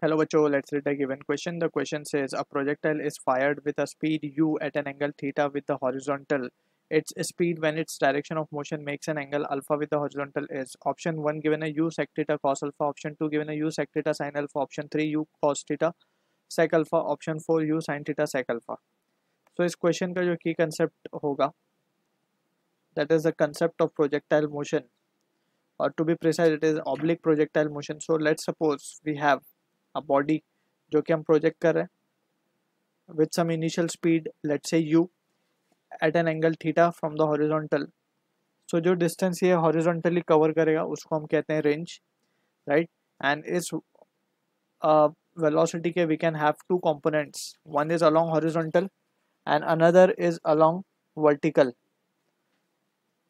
Hello बच्चों, let's read the given question. The question says a projectile is fired with a speed u at an angle theta with the horizontal. Its speed when its direction of motion makes an angle alpha with the horizontal is option 1 given a u sec theta cos alpha, option 2 given a u sec theta sin alpha, option 3 u cos theta sec alpha, option 4 u sin theta sec alpha. So इस question का जो की concept होगा that is the concept of projectile motion, or to be precise it is oblique projectile motion. So let's suppose we have a body जो कि हम project कर रहे हैं with some initial speed, let's say u, at an angle theta from the horizontal. So जो distance ये horizontally cover करेगा उसको हम कहते हैं range, right? And इस velocity के we can have two components, one is along horizontal and another is along vertical.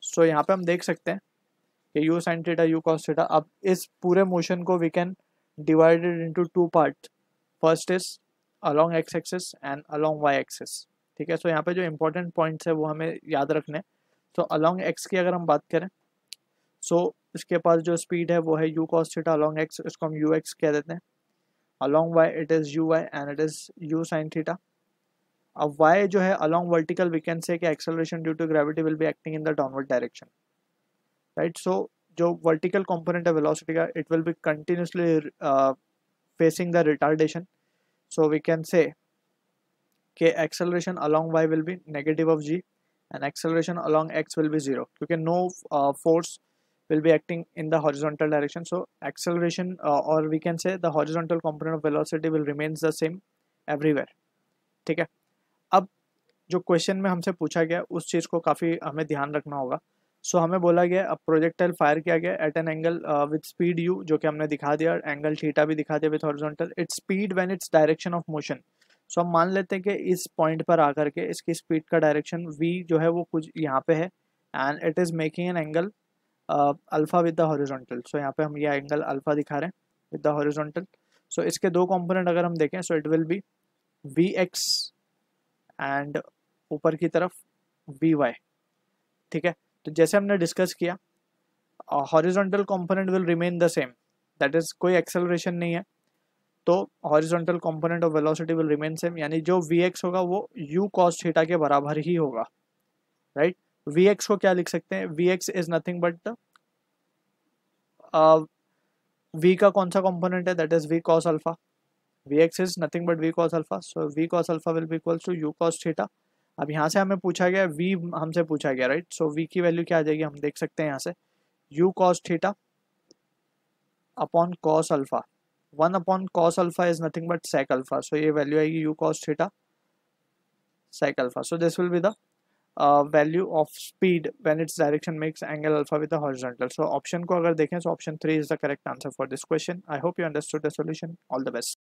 So यहाँ पे हम देख सकते हैं कि u sin theta u cos theta. अब इस पूरे मोशन को we can divide it into two parts. First is along x axis and along y axis. ठीक है, सो यहाँ पे जो इम्पोर्टेंट पॉइंट्स है वो हमें याद रखने. सो अलॉन्ग x की अगर हम बात करें, सो इसके पास जो स्पीड है वो है u cos theta along x, इसको हम ux कह देते हैं. Along y it is uy and it is u sin theta. अब y जो है along vertical we can say कि acceleration due to gravity will be acting in the downward direction, right. So जो vertical component है velocity का it will be continuously facing the retardation. So we can say कि acceleration along y will be negative of g and acceleration along x will be 0 क्योंकि no force will be acting in the horizontal direction. So acceleration or we can say the horizontal component of velocity will remains the same everywhere. ठीक है, अब जो question में हमसे पूछा गया उस चीज़ को काफ़ी हमें ध्यान रखना होगा. सो हमें बोला गया अब प्रोजेक्टाइल फायर किया गया at an angle with speed u, जो कि हमने दिखा दिया, एंगल थीटा भी दिखा दिया with horizontal. Its speed when its direction of motion. So हम मान लेते हैं कि इस पॉइंट पर आकर के इसकी स्पीड का डायरेक्शन v जो है वो कुछ यहाँ पे है and it is making an angle alpha with the horizontal. So यहाँ पे हम ये एंगल अल्फा दिखा रहे हैं विद द हॉरिजॉन्टल. सो इसके दो कॉम्पोनेंट अगर हम देखें, so it will be v x and ऊपर की तरफ वी वाई. ठीक है, तो जैसे हमने डिस्कस किया horizontal component will remain the same, that is कोई एक्सेलरेशन नहीं है, तो horizontal component of velocity will remain same, यानी जो Vx होगा वो u cos थीटा के बराबर ही होगा, राइट. Vx को क्या लिख सकते हैं, Vx is nothing but the v का कौन सा कंपोनेंट है, that is v cos alpha. Vx is nothing but v cos alpha, so v cos alpha will be equals to u cos theta. अब यहाँ से हमें पूछा गया v, हमसे पूछा गया, राइट. सो v की वैल्यू क्या आ जाएगी, हम देख सकते हैं यहाँ से u cos theta upon cos alpha. 1 upon cos alpha is nothing but sec alpha, so ये वैल्यू आएगी u cos theta sec alpha. So this will be the value of speed when its direction makes angle alpha with the horizontal. So option को अगर देखें, so option 3 is the correct answer for this question. I hope you understood the solution. All the best.